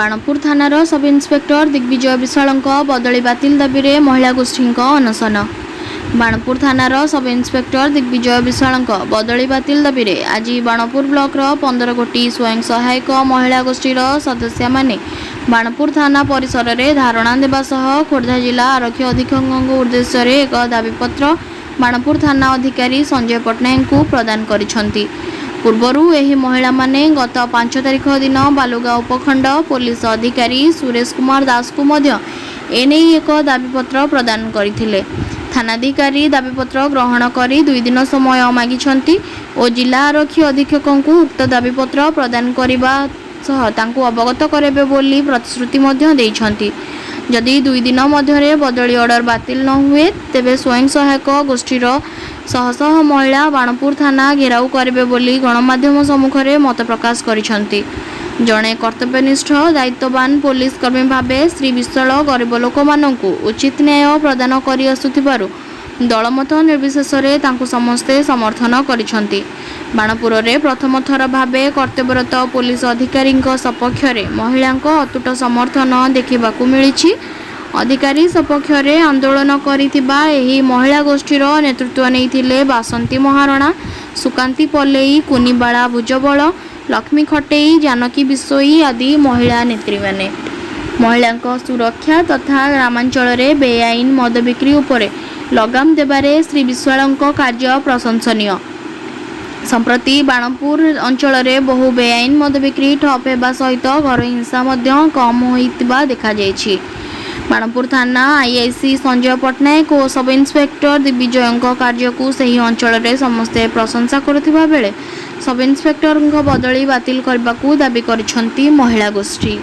Banapur थानार sub inspector Digvijay विशालଙ୍କ बदली बातिल दाबी रे महिला गोष्ठी अनशन। बाणपुर थानार सब इन्स्पेक्टर दिग्विजय विशालଙ୍କ बदली बातिल दाबी रे आज बाणपुर ब्लॉक 15 गोटी स्वयं सहायक महिला गोष्ठी सदस्य माने बाणपुर थाना परिसर में धारणा देवा सह खोर्धा जिला आरक्षी अधीक्षक उद्देश्य एक दाबीपत्र बाणपुर थाना अधिकारी संजय पट्टनायक को प्रदान करिसेंती। पूर्वरु एही महिला माने गत 5 तारिख दिन बालुगांव उपखंड पुलिस अधिकारी सुरेश कुमार दास को मध्य एने एक दाबीपत्र प्रदान करथिले। थानाधिकारी दाबीपत्र ग्रहण करी 2 दिन समय मागिछंती और जिला आरक्षी अधीक्षक को उक्त दाबीपत्र प्रदान करबा सह तांको अवगत करेबे बोली प्रतिश्रुति मध्य देइछंती। जदि 2 दिन मध्य बदली ऑर्डर बातिल न हुए तेबे स्वयं सहायक गोष्ठीर शह शह महिला बाणपुर थाना घेराव करेबे बोली गणमाध्यम सम्मुख में मत प्रकाश करिसेंती। जड़े कर्तव्यनिष्ठ दायित्ववान पुलिस कर्मी भावे श्री विशाल गरीब लोक मानकु उचित न्याय प्रदान करि आसुथिबारु दलमत निर्विशेष तांकु समस्ते समर्थन करिसेंती। बाणपुर रे प्रथम थर भावे कर्तव्यरत पुलिस अधिकारी सपक्ष महिला अतुट समर्थन देखा मिली। अधिकारी सपक्ष आंदोलन करिथिबा एही महिला गोष्ठीर नेतृत्व नैथिले बासंती महारणा, सुकांती पल्लेई, कुनिबाला भुजबल, लक्ष्मी खटेई, जानकी बिसोई आदि महिला नेत्री माने। महिला सुरक्षा तथा ग्रामांचल रे बेआईन मद बिक्री उपरे लगाम देबारे श्री विशालଙ୍କ कार्य प्रशंसनीय। संप्रति बाणपुर अंचल रे बहु बेआईन मद बिक्री ठप हेबा सहित घर हिंसा मध्य कम होइतिबा देखा जायछि। बाणपुर थाना आईआईसी संजय पट्टनायक और सब इन्स्पेक्टर दिग्विजय कार्य को सही अंचल रे समस्ते प्रशंसा करुथिबा बेले सब इन्स्पेक्टर बदली बातिल करबाकू दाबी करिसेंती महिला गोष्ठी।